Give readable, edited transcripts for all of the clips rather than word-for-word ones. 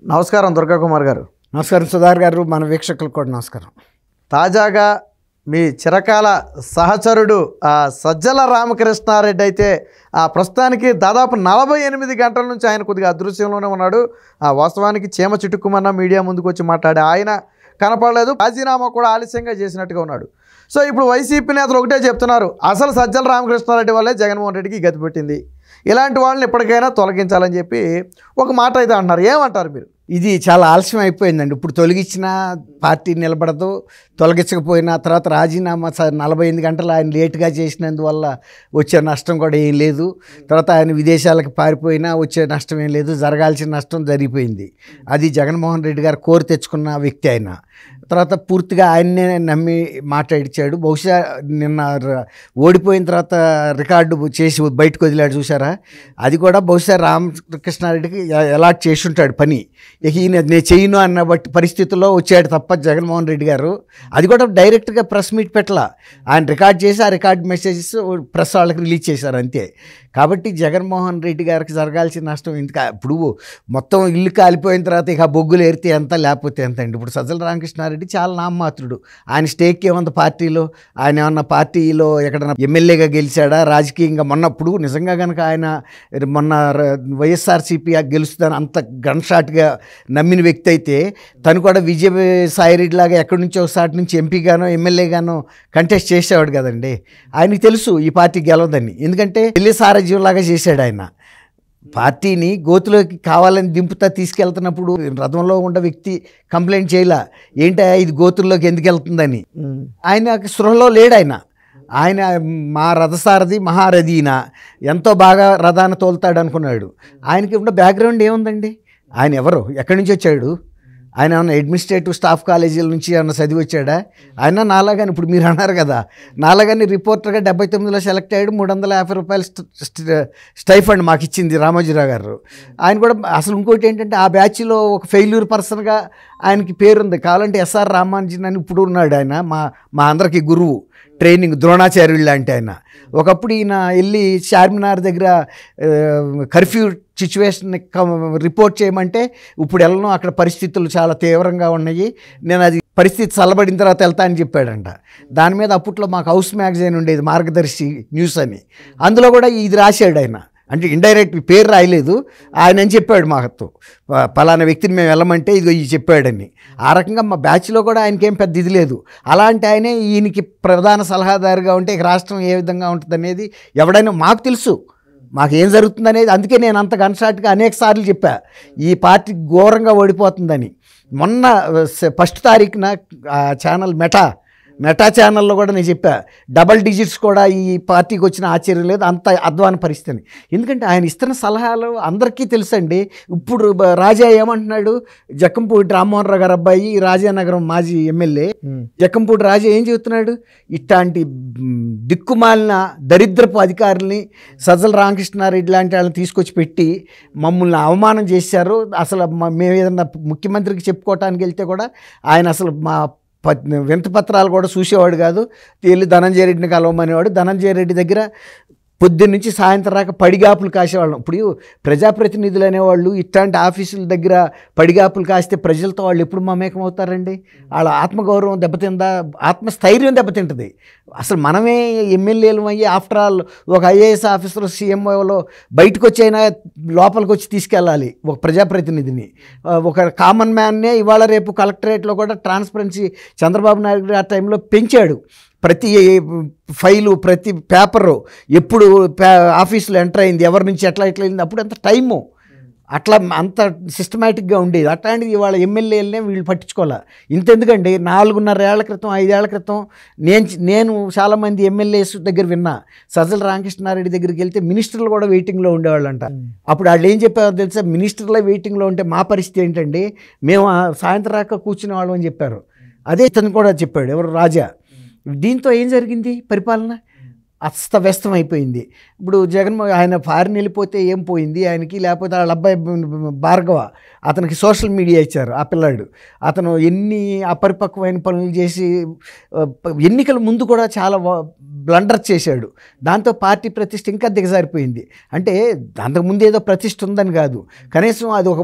నమస్కారం దుర్గా కుమార్ గారు. నమస్కారం సుధార్ గారు, మన వీక్షకులకు కూడా నమస్కారం. తాజాగా మీ చిరకాల సహచరుడు సజ్జల రామకృష్ణారెడ్డి అయితే ప్రస్తుతానికి దాదాపు 48 గంటల నుంచి ఆయన కొద్దిగా అదృశ్యంలోనే ఉన్నాడు. వాస్తవానికి చీమ చిటుక్కుమన్న మీడియా ముందుకు వచ్చి మాట్లాడే ఆయన కనపడలేదు. రాజీనామా కూడా ఆలస్యంగా చేసినట్టుగా ఉన్నాడు. సో ఇప్పుడు వైసీపీ నేతలు ఒకటే చెప్తున్నారు, అసలు సజ్జల రామకృష్ణారెడ్డి వల్లే జగన్మోహన్ రెడ్డికి గతి పెట్టింది, ఇలాంటి వాళ్ళని ఎప్పటికైనా తొలగించాలని చెప్పి ఒక మాట అయితే అంటున్నారు. ఏమంటారు మీరు? ఇది చాలా ఆలస్యం అయిపోయిందండి. ఇప్పుడు తొలగించిన పార్టీ నిలబడదు, తొలగించకపోయినా తర్వాత రాజీనామా 48 గంటలు ఆయన లేటుగా చేసినందువల్ల వచ్చే నష్టం కూడా ఏం లేదు. తర్వాత ఆయన విదేశాలకు పారిపోయినా వచ్చే నష్టం ఏం లేదు. జరగాల్సిన నష్టం జరిగిపోయింది. అది జగన్మోహన్ రెడ్డి గారు కోరి తెచ్చుకున్న వ్యక్తి ఆయన. తర్వాత పూర్తిగా ఆయన్నే నమ్మి మాట్లాడిచ్చాడు. బహుశా నిన్న ఓడిపోయిన తర్వాత రికార్డు చేసి బయటకు వదిలాడు చూసారా, అది కూడా బహుశా రామకృష్ణారెడ్డికి అలాట్ చేసి ఉంటాడు పని. ఈయన నేను చేయను అన్న బట్టి పరిస్థితుల్లో వచ్చాడు తప్ప జగన్మోహన్ రెడ్డి గారు అది కూడా డైరెక్ట్గా ప్రెస్ మీట్ పెట్టలా. ఆయన రికార్డ్ చేసి ఆ రికార్డ్ మెసేజెస్ ప్రెస్ వాళ్ళకి రిలీజ్ చేశారు అంతే. కాబట్టి జగన్మోహన్ రెడ్డి గారికి జరగాల్సిన నష్టం ఇంత. ఇప్పుడు మొత్తం ఇల్లు కాలిపోయిన తర్వాత ఇక బొగ్గులు ఏరితే ఎంత లేకపోతే ఎంత అండి. ఇప్పుడు సజ్జల రామకృష్ణారెడ్డి చాలా నామమాత్రుడు. ఆయన స్టేక్ ఏముంది పార్టీలో? ఆయన ఏమన్నా పార్టీలో ఎక్కడన్నా ఎమ్మెల్యేగా గెలిచాడా? రాజకీయంగా మొన్నప్పుడు నిజంగా కనుక ఆయన మొన్న వైఎస్ఆర్సీపీ గెలుస్తుందని అంత గన్ షాట్గా నమ్మిన వ్యక్తి అయితే తను కూడా విజయసాయిరెడ్డి లాగా ఎక్కడి నుంచో ఒకసారి నుంచి ఎంపీగానో ఎమ్మెల్యేగానో కంటెస్ట్ చేసేవాడు కదండి. ఆయనకి తెలుసు ఈ పార్టీ గెలవదని. ఎందుకంటే ఢిల్లీ సారథ్యంలాగా చేశాడు ఆయన. పార్టీని గోతులోకి కావాలని దింపుతా తీసుకెళ్తున్నప్పుడు రథంలో ఉన్న వ్యక్తి కంప్లైంట్ చేయలా, ఏంటా ఇది గోతుల్లోకి ఎందుకు వెళ్తుందని. ఆయన స్పృహలో లేడు ఆయన. ఆయన మా రథసారథి మహారథీన ఎంతో బాగా రథాన్ని తోలుతాడు అనుకున్నాడు. ఆయనకి ఉన్న బ్యాక్గ్రౌండ్ ఏముందండి? ఆయన ఎవరు? ఎక్కడి నుంచి వచ్చాడు? ఆయన ఏమన్నా అడ్మినిస్ట్రేటివ్ స్టాఫ్ కాలేజీల నుంచి ఏమన్నా చదివి వచ్చాడా? ఆయన నాలాగాని ఇప్పుడు మీరు అన్నారు కదా, నాలాగాని రిపోర్టర్గా 79లో సెలెక్ట్ అయ్యాడు. 350 రూపాయలు స్టైఫండ్ మాకు ఇచ్చింది రామోజీరావు గారు. ఆయన కూడా అసలు ఇంకోటి ఏంటంటే ఆ బ్యాచ్లో ఒక ఫెయిల్యూర్ పర్సన్గా ఆయనకి పేరుంది. కావాలంటే ఎస్ఆర్ రామానుజన్ అని ఇప్పుడు ఉన్నాడు. ఆయన మా అందరికీ గురువు, ట్రైనింగ్ ద్రోణాచార్యులు లాంటి ఆయన. ఒకప్పుడు ఈయన వెళ్ళి చార్మినార్ దగ్గర కర్ఫ్యూ సిచ్యువేషన్ రిపోర్ట్ చేయమంటే ఇప్పుడు వెళ్ళను, అక్కడ పరిస్థితులు చాలా తీవ్రంగా ఉన్నాయి, నేను అది పరిస్థితి చల్లబడిన తర్వాత వెళ్తా అని చెప్పాడంట. దాని మీద అప్పట్లో మాకు హౌస్ మ్యాగజైన్ ఉండేది, మార్గదర్శి న్యూస్ అని. అందులో కూడా ఇది రాశాడు ఆయన. అంటే ఇండైరెక్ట్ పేరు రాయలేదు, ఆయన అని చెప్పాడు మాకు, పలానా వ్యక్తిని మేము వెళ్ళమంటే ఇదిగో ఇది చెప్పాడని. ఆ రకంగా మా బ్యాచ్లో కూడా ఆయనకేం పెద్ద ఇది లేదు. అలాంటి ఆయనే ఈయనకి ప్రధాన సలహాదారుగా ఉంటే ఇక రాష్ట్రం ఏ విధంగా ఉంటుంది అనేది ఎవడైనా మాకు తెలుసు, మాకు ఏం జరుగుతుంది అనేది. అందుకే నేను అంత గన్షాట్గా అనేక సార్లు చెప్పా ఈ పార్టీ ఘోరంగా ఓడిపోతుందని. మొన్న 1 తారీఖున ఛానల్ మెటా ఛానల్లో కూడా నేను చెప్పా, డబల్ డిజిట్స్ కూడా ఈ పార్టీకి వచ్చిన ఆశ్చర్యం లేదు, అంత అధ్వాన పరిస్థితిని. ఎందుకంటే ఆయన ఇస్తున్న సలహాలు అందరికీ తెలుసండి. ఇప్పుడు రాజా ఏమంటున్నాడు, జక్కంపూడి రామ్మోహన్ రావు గారు అబ్బాయి, రాజానగరం మాజీ ఎమ్మెల్యే జక్కంపూడి రాజా ఏం చెబుతున్నాడు, ఇట్లాంటి దిక్కుమాలిన దరిద్రపు అధికారుల్ని సజ్జల రామకృష్ణారెడ్డి లాంటి వాళ్ళని తీసుకొచ్చి పెట్టి మమ్మల్ని అవమానం చేశారు. అసలు మేము ఏదన్నా ముఖ్యమంత్రికి చెప్పుకోవటానికి వెళ్తే కూడా ఆయన అసలు మా వింత పత్రాలు కూడా చూసేవాడు కాదు. వెళ్ళి ధనంజయ రెడ్డిని కలవమనేవాడు. ధనంజయ రెడ్డి దగ్గర పొద్దున్న నుంచి సాయంత్రం రాక పడిగాపులు కాసేవాళ్ళం. ఇప్పుడు ప్రజాప్రతినిధులు అనేవాళ్ళు ఇట్లాంటి ఆఫీసుల దగ్గర పడిగాపులు కాస్తే ప్రజలతో వాళ్ళు ఎప్పుడు మమేకం అవుతారండి? వాళ్ళ ఆత్మగౌరవం దెబ్బతిందా? ఆత్మస్థైర్యం దెబ్బతింటుంది. అసలు మనమే ఎమ్మెల్యేలు అయ్యి ఆఫ్టర్ ఆల్ ఒక ఐఏఎస్ ఆఫీసర్ సీఎంఓలో బయటకు వచ్చైనా లోపలికి వచ్చి తీసుకెళ్ళాలి ఒక ప్రజాప్రతినిధిని. ఒక కామన్ మ్యాన్నే ఇవాళ రేపు కలెక్టరేట్లో కూడా ట్రాన్స్పరెన్సీ చంద్రబాబు నాయుడు గారి ఆ టైంలో పెంచాడు. ప్రతి ఫైలు, ప్రతి పేపరు ఎప్పుడు ఆఫీసులో ఎంటర్ అయింది, ఎవరి నుంచి ఎట్లా అయింది, అప్పుడు అంత టైము అట్లా అంత సిస్టమేటిక్గా ఉండేది. అట్లాంటిది ఇవాళ ఎమ్మెల్యేలనే వీళ్ళు పట్టించుకోవాలి. ఇంతెందుకండి, 4.5 ఏళ్ల క్రితం 5 ఏళ్ల క్రితం నేను చాలామంది ఎమ్మెల్యేస్ దగ్గర విన్నా, సజ్జల రామకృష్ణారెడ్డి దగ్గరికి వెళ్తే మినిస్టర్లు కూడా వెయిటింగ్లో ఉండేవాళ్ళంట. అప్పుడు వాళ్ళు ఏం చెప్పారో తెలుసా, మినిస్టర్లే వెయిటింగ్లో ఉంటే మా పరిస్థితి ఏంటండి, మేము సాయంత్రం రాక కూర్చునే వాళ్ళం అని చెప్పారు. అదే ఇతను కూడా చెప్పాడు, ఎవరు రాజా. దీంతో ఏం జరిగింది పరిపాలన? అస్తవ్యస్తం అయిపోయింది. ఇప్పుడు ఆయన ఫారిన్ వెళ్ళిపోతే ఏం పోయింది ఆయనకి, లేకపోతే వాళ్ళ అబ్బాయి భార్గవ అతనికి సోషల్ మీడియా ఇచ్చారు. ఆ పిల్లాడు అతను ఎన్ని అపరిపక్వమైన పనులు చేసి ఎన్నికల ముందు కూడా చాలా బ్లండర్ చేశాడు. దాంతో పార్టీ ప్రతిష్ట ఇంకా దిగజారిపోయింది. అంటే అంతకుముందు ఏదో ప్రతిష్ట ఉందని కాదు, కనీసం అది ఒక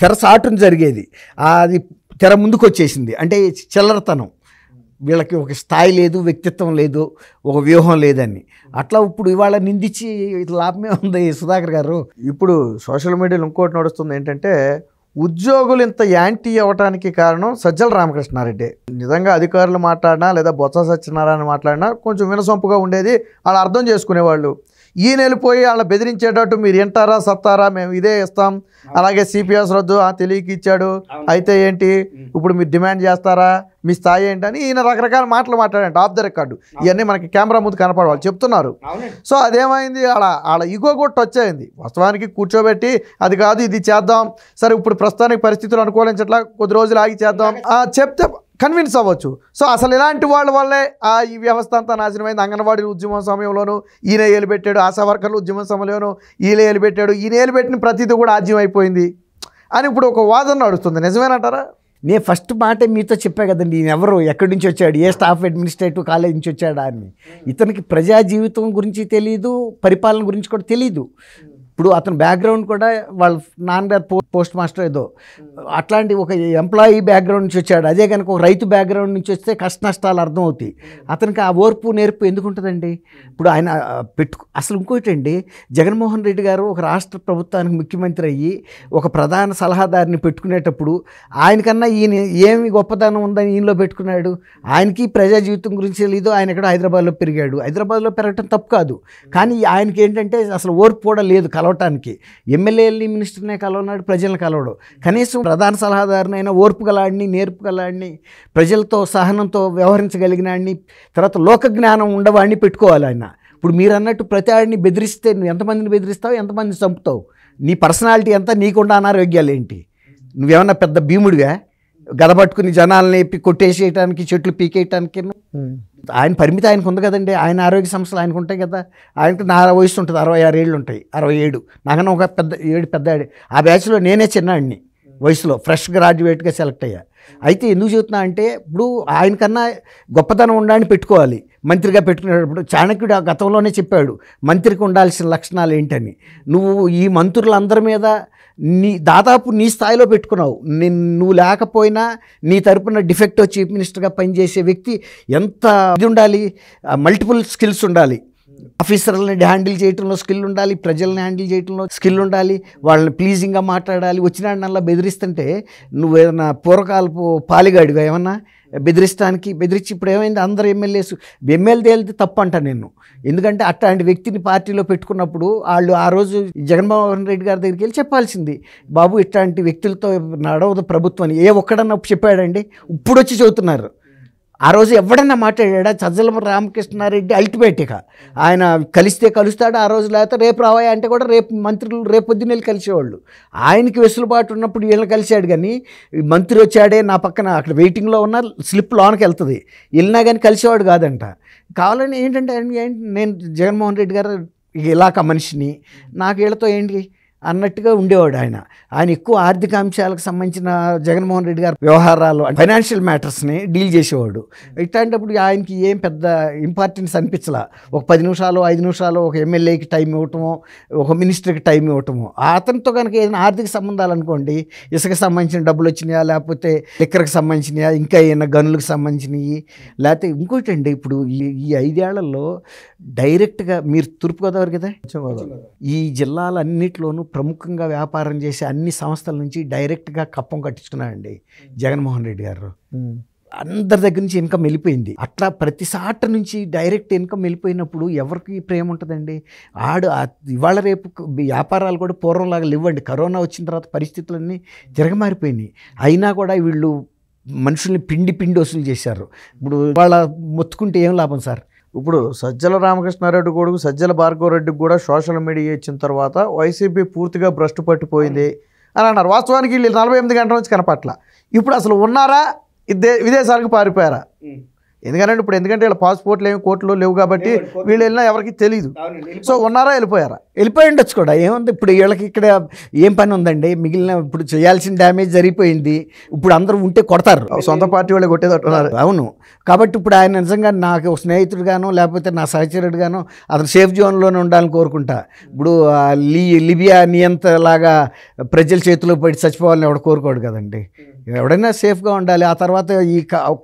తెరసాటును జరిగేది, అది తెర ముందుకు వచ్చేసింది. అంటే చిల్లరతనం, వీళ్ళకి ఒక స్థాయి లేదు, వ్యక్తిత్వం లేదు, ఒక వ్యూహం లేదని. అట్లా ఇప్పుడు ఇవాళ నిందించి లాభమే ఉంది సుధాకర్ గారు. ఇప్పుడు సోషల్ మీడియాలో ఇంకోటి నడుస్తుంది ఏంటంటే, ఉద్యోగులు ఇంత యాంటీ అవ్వడానికి కారణం సజ్జల రామకృష్ణారెడ్డి. నిజంగా అధికారులు మాట్లాడినా లేదా బొత్స సత్యనారాయణ మాట్లాడినా కొంచెం వినసొంపుగా ఉండేది, వాళ్ళు అర్థం చేసుకునేవాళ్ళు. ఈయన వెళ్ళిపోయి వాళ్ళ బెదిరించేటట్టు మీరు వింటారా సత్తారా, మేము ఇదే ఇస్తాం, అలాగే సిపిఎస్ రద్దు తెలియకి ఇచ్చాడు, అయితే ఏంటి ఇప్పుడు మీరు డిమాండ్ చేస్తారా, మీ స్థాయి ఏంటి అని ఈయన రకరకాల మాటలు మాట్లాడంట ఆఫ్ ద రికార్డు. ఇవన్నీ మనకి కెమెరా ముందు కనపడే వాళ్ళు చెప్తున్నారు. సో అదేమైంది, వాళ్ళ ఈగో కూడా టచ్ అయింది. వాస్తవానికి కూర్చోబెట్టి అది కాదు ఇది చేద్దాం, సరే ఇప్పుడు ప్రస్తుతానికి పరిస్థితులు అనుకూలించట్లా, కొద్ది రోజులు ఆగి చేద్దాం చెప్తే కన్విన్స్ అవ్వచ్చు. సో అసలు ఇలాంటి వాళ్ళ వల్లే ఈ వ్యవస్థ అంతా నాశనమైంది. అంగన్వాడీ ఉద్యమం సమయంలోనూ ఈయన ఏలుపెట్టాడు, ఆశా వర్కర్లు ఉద్యమం సమయంలోనూ ఈయన ఏలుపెట్టాడు, ఈయన ఏలుపెట్టిన ప్రతిదీ కూడా ఆజ్యం అయిపోయింది అని ఇప్పుడు ఒక వాదన నడుస్తుంది. నిజమేనంటారా? నేను ఫస్ట్ మాటే మీతో చెప్పా కదండి, ఈయన ఎవరు, ఎక్కడి నుంచి వచ్చాడు, ఏ స్టాఫ్ అడ్మినిస్ట్రేటివ్ కాలేజ్ నుంచి వచ్చాడా అని. ఇతనికి ప్రజా జీవితం గురించి తెలీదు, పరిపాలన గురించి కూడా తెలీదు. ఇప్పుడు అతని బ్యాక్గ్రౌండ్ కూడా వాళ్ళ నాన్నగారు పోస్ట్ మాస్టర్ ఏదో అట్లాంటి ఒక ఎంప్లాయీ బ్యాక్గ్రౌండ్ నుంచి వచ్చాడు. అదే కనుక ఒక రైతు బ్యాక్గ్రౌండ్ నుంచి వస్తే కష్ట నష్టాలు అర్థమవుతాయి. అతనికి ఆ ఓర్పు నేర్పు ఎందుకు ఉంటుందండి? ఇప్పుడు ఆయన అసలు ఇంకోటి అండి, జగన్మోహన్ రెడ్డి గారు ఒక రాష్ట్ర ప్రభుత్వానికి ముఖ్యమంత్రి అయ్యి ఒక ప్రధాన సలహాదారిని పెట్టుకునేటప్పుడు ఆయనకన్నా ఈయన ఏమి గొప్పదనం ఉందని ఈయనలో పెట్టుకున్నాడు. ఆయనకి ప్రజా జీవితం గురించి తెలీదు. ఆయన ఇక్కడ హైదరాబాద్లో పెరిగాడు. హైదరాబాద్లో పెరగటం తప్పు కాదు, కానీ ఆయనకి ఏంటంటే అసలు ఓర్పు కూడా లేదు కలవటానికి. ఎమ్మెల్యేలని మినిస్టర్నే కలవనాడు, ప్రజలను కలవడు. కనీసం ప్రధాన సలహాదారునైనా ఓర్పు గలాడిని, నేర్పు గలాడిని, ప్రజలతో సహనంతో వ్యవహరించగలిగినాడిని, తర్వాత లోక జ్ఞానం ఉండవాడిని పెట్టుకోవాలి ఆయన. ఇప్పుడు మీరు అన్నట్టు ప్రతి ఆడిని బెదిరిస్తే నువ్వు ఎంతమందిని బెదిరిస్తావు, ఎంతమందిని చంపుతావు, నీ పర్సనాలిటీ ఎంత, నీకుండా అనారోగ్యాలు ఏంటి? నువ్వేమన్నా పెద్ద భీముడిగా గదపట్టుకుని జనాలని కొట్టేసేయటానికి, చెట్లు పీకేయటానికి? ఆయన పరిమితి ఆయనకు ఉంది కదండి. ఆయన ఆరోగ్య సమస్యలు ఆయనకు ఉంటాయి కదా. ఆయనకు నా వయసు ఉంటుంది, 66 ఏళ్ళు ఉంటాయి, 67. నాకన్నా ఒక పెద్ద ఆ బ్యాచ్లో నేనే చిన్నాడిని వయసులో, ఫ్రెష్ గ్రాడ్యుయేట్గా సెలెక్ట్ అయ్యా. అయితే ఎందుకు చెబుతున్నా అంటే, ఇప్పుడు ఆయనకన్నా గొప్పతనం ఉండాలని పెట్టుకోవాలి. మంత్రిగా పెట్టుకునేటప్పుడు చాణక్యుడు ఆ గతంలోనే చెప్పాడు మంత్రికి ఉండాల్సిన లక్షణాలు ఏంటని. నువ్వు ఈ మంత్రులందరి మీద దాదాపు నీ స్థాయిలో పెట్టుకున్నావు. నువ్వు లేకపోయినా నీ తరపున డిఫెక్టివ్ చీఫ్ మినిస్టర్గా పనిచేసే వ్యక్తి ఎంత ఇది ఉండాలి, మల్టిపుల్ స్కిల్స్ ఉండాలి. ఆఫీసర్లని హ్యాండిల్ చేయడంలో స్కిల్ ఉండాలి, ప్రజల్ని హ్యాండిల్ చేయడంలో స్కిల్ ఉండాలి, వాళ్ళని ప్లీజింగ్గా మాట్లాడాలి. వచ్చినాడనల్లా బెదిరిస్తుంటే నువ్వు ఏదన్నా పూర్వకాలపు పాలిగాడిగా ఏమన్నా బెదిరించి ఇప్పుడు ఏమైంది, అందరు ఎమ్మెల్యే తేలితే తప్పు అంట నేను. ఎందుకంటే అట్లాంటి వ్యక్తిని పార్టీలో పెట్టుకున్నప్పుడు వాళ్ళు ఆ రోజు జగన్మోహన్ రెడ్డి గారి దగ్గరికి వెళ్ళి చెప్పాల్సింది, బాబు ఇట్లాంటి వ్యక్తులతో నడవదు ప్రభుత్వం అని. ఏ ఒక్కడన్నా చెప్పాడండి? ఇప్పుడు వచ్చి చెబుతున్నారు. ఆ రోజు ఎవడన్నా మాట్లాడా? సజ్జల రామకృష్ణారెడ్డి అల్టిమేట్గా ఆయన కలిస్తే కలుస్తాడు, ఆ రోజు లేకపోతే రేపు రావాయి అంటే కూడా రేపు మంత్రులు రేపు పొద్దున్న వెళ్ళి కలిసేవాళ్ళు. ఆయనకి వెసులుబాటు ఉన్నప్పుడు వీళ్ళని కలిశాడు, కానీ మంత్రి వచ్చాడే నా పక్కన అక్కడ వెయిటింగ్లో ఉన్న స్లిప్ లోనికి వెళ్తుంది, వెళ్ళినా కానీ కలిసేవాడు కాదంట. కావాలని ఏంటంటే నేను జగన్మోహన్ రెడ్డి గారు ఇలాక మనిషిని, నాకు వీళ్ళతో ఏంటి అన్నట్టుగా ఉండేవాడు. ఆయన ఎక్కువ ఆర్థిక అంశాలకు సంబంధించిన జగన్మోహన్ రెడ్డి గారి వ్యవహారాలు, ఫైనాన్షియల్ మ్యాటర్స్ని డీల్ చేసేవాడు. ఇట్లాంటప్పుడు ఆయనకి ఏం పెద్ద ఇంపార్టెన్స్ అనిపించలా. ఒక 10 నిమిషాలు 5 నిమిషాలు ఒక ఎమ్మెల్యేకి టైం ఇవ్వటమో, ఒక మినిస్టర్కి టైం ఇవ్వటమో. అతనితో కనుక ఏదైనా ఆర్థిక సంబంధాలు అనుకోండి, ఇసుక సంబంధించిన డబ్బులు వచ్చినాయా, లేకపోతే లిక్కర్కి సంబంధించినయా, ఇంకా ఏమైనా గనులకు సంబంధించినవి, లేకపోతే ఇంకోటి అండి. ఇప్పుడు ఈ 5 ఏళ్లలో డైరెక్ట్గా మీరు తూర్పుగోదావరి కదా, ఈ జిల్లాలన్నింటిలోనూ ప్రముఖంగా వ్యాపారం చేసే అన్ని సంస్థల నుంచి డైరెక్ట్గా కప్పం కట్టించుకున్నాడండి జగన్మోహన్ రెడ్డి గారు. అందరి దగ్గర నుంచి ఇన్కమ్ వెళ్ళిపోయింది. అట్లా ప్రతి సాట నుంచి డైరెక్ట్ ఇన్కమ్ వెళ్ళిపోయినప్పుడు ఎవరికి ప్రేమ ఉంటుందండి? ఇవాళ రేపు వ్యాపారాలు కూడా పూర్వంలాగా లేవండి. కరోనా వచ్చిన తర్వాత పరిస్థితులన్నీ తిరగమారిపోయినాయి. అయినా కూడా వీళ్ళు మనుషుల్ని పిండి వసూలు చేశారు. ఇప్పుడు వాళ్ళ మొత్తుకుంటే ఏం లాభం సార్? ఇప్పుడు సజ్జల రామకృష్ణారెడ్డి కొడుకు సజ్జల భార్గవరెడ్డికి కూడా సోషల్ మీడియా ఇచ్చిన తర్వాత వైసీపీ పూర్తిగా భ్రష్టు పట్టిపోయింది అని అన్నారు. వాస్తవానికి వీళ్ళు 48 గంటల నుంచి కనపట్ల. ఇప్పుడు అసలు ఉన్నారా, విదేశాలకు పారిపోయారా? ఎందుకంటే ఎందుకంటే వీళ్ళ పాస్పోర్ట్లు ఏమి కోర్టులో లేవు కాబట్టి వీళ్ళు వెళ్ళినా ఎవరికి తెలియదు. సో ఉన్నారా వెళ్ళిపోయారా? వెళ్ళిపోయి ఉండొచ్చు కూడా, ఏముంది ఇప్పుడు వీళ్ళకి ఇక్కడ ఏం పని ఉందండి, మిగిలిన ఇప్పుడు చేయాల్సిన డ్యామేజ్ జరిగిపోయింది, ఇప్పుడు అందరూ ఉంటే కొడతారు, సొంత పార్టీ వాళ్ళే కొట్టేదట్టున్నారు. అవును, కాబట్టి ఇప్పుడు ఆయన నిజంగా నాకు స్నేహితుడుగానో లేకపోతే నా సహచరుడుగానో అతను సేఫ్ జోన్లోనే ఉండాలని కోరుకుంటా. ఇప్పుడు లిబియా నియంతలాగా ప్రజల చేతిలో పడి చచ్చిపోవాలని ఎవడు కోరుకోడు కదండి. ఎవడైనా సేఫ్గా ఉండాలి. ఆ తర్వాత ఈ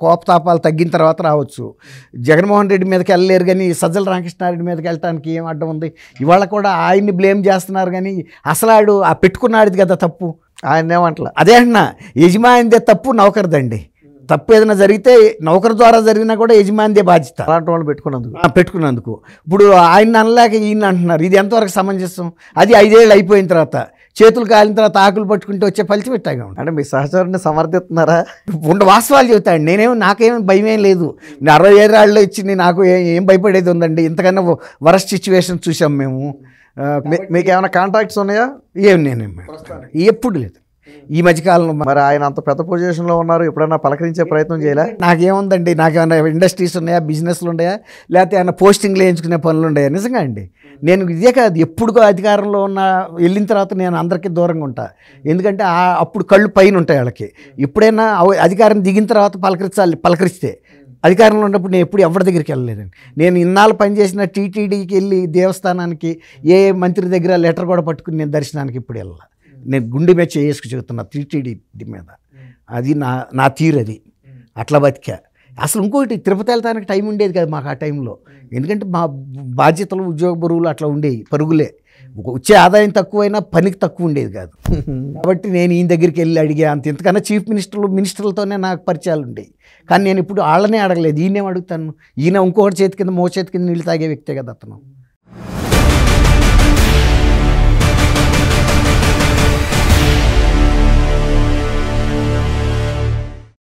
కోపతాపాలు తగ్గిన తర్వాత రావచ్చు. జగన్మోహన్ రెడ్డి మీదకి వెళ్ళలేరు, కానీ సజ్జల రామకృష్ణారెడ్డి మీదకి వెళ్ళటానికి ఏం అడ్డం ఉంది? ఇవాళ కూడా ఆయన్ని బ్లేమ్ చేస్తున్నారు, కానీ అసలు ఆడు ఆ పెట్టుకున్నాడు కదా తప్పు, ఆయన ఏమంటలా. అదే అంటున్నా, యజమానిదే తప్పు, నౌకరిదండి. తప్పు ఏదైనా జరిగితే నౌకరు ద్వారా జరిగినా కూడా యజమానిదే బాధ్యత, అలాంటి వాళ్ళు పెట్టుకున్నందుకు. ఇప్పుడు ఆయన అనలేక ఈయన అంటున్నారు, ఇది ఎంతవరకు సమంజసం? అది 5 ఏళ్ళు అయిపోయిన తర్వాత చేతులు కాలిన తర్వాత ఆకులు పట్టుకుంటే వచ్చే ఫలితం పెట్టాగా ఉంటుంది. అంటే మీ సహచరుని సమర్థిస్తున్నారా? వాస్తవాలు చెబుతాను, నాకేం భయమేం లేదు. 60 ఏళ్ళలో ఇచ్చి నాకు ఏం భయపడేది ఉందండి? ఇంతకన్నా వరస్ట్ సిచ్యువేషన్ చూసాం మేము. మీకు ఏమైనా కాంటాక్ట్స్ ఉన్నాయా? నేనేం ఎప్పుడు లేదు ఈ మధ్యకాలంలో. మరి ఆయన అంత పెద్ద పొజిషన్లో ఉన్నారు, ఎప్పుడైనా పలకరించే ప్రయత్నం చేయలే? నాకేముందండి, నాకేమైనా ఇండస్ట్రీస్ ఉన్నాయా, బిజినెస్లు ఉన్నాయా, లేకపోతే ఏమైనా పోస్టింగ్లు వేయించుకునే పనులు ఉన్నాయా? నిజంగా అండి, నేను ఇదే కాదు, ఎప్పుడుగో అధికారంలో వెళ్ళిన తర్వాత నేను అందరికీ దూరంగా ఉంటా. ఎందుకంటే అప్పుడు కళ్ళు పైన ఉంటాయి వాళ్ళకి. ఎప్పుడైనా అధికారం దిగిన తర్వాత పలకరిస్తే, అధికారంలో ఉన్నప్పుడు నేను ఎప్పుడు ఎవరి దగ్గరికి వెళ్ళలేదండి. నేను ఇన్నాళ్ళు పనిచేసిన టీటీడీకి వెళ్ళి దేవస్థానానికి ఏ మంత్రి దగ్గర లెటర్ కూడా పట్టుకుని నేను దర్శనానికి ఇప్పుడు వెళ్ళాలి. నేను గుండె మీద చేసుకు చెబుతున్నా టీటీడీ మీద. అది నా తీరు, అది అట్లా బతికా. అసలు ఇంకోటి, తిరుపతి వెళ్తానికి టైం ఉండేది కదా మాకు ఆ టైంలో. ఎందుకంటే మా బాధ్యతలు, ఉద్యోగ బరువులు అట్లా ఉండేవి, పరుగులే. వచ్చే ఆదాయం తక్కువైనా పనికి తక్కువ ఉండేది కాదు. కాబట్టి నేను ఈయన దగ్గరికి వెళ్ళి అడిగా అంత. ఇంతకన్నా చీఫ్ మినిస్టర్లతోనే నాకు పరిచయాలు ఉండేవి, కానీ నేను ఇప్పుడు వాళ్ళనే అడగలేదు. ఈయనేం అడుగుతాను? ఈయన ఇంకొకటి చేతి కింద చేతి కింద నీళ్ళు తాగే వ్యక్తే కదా అతను.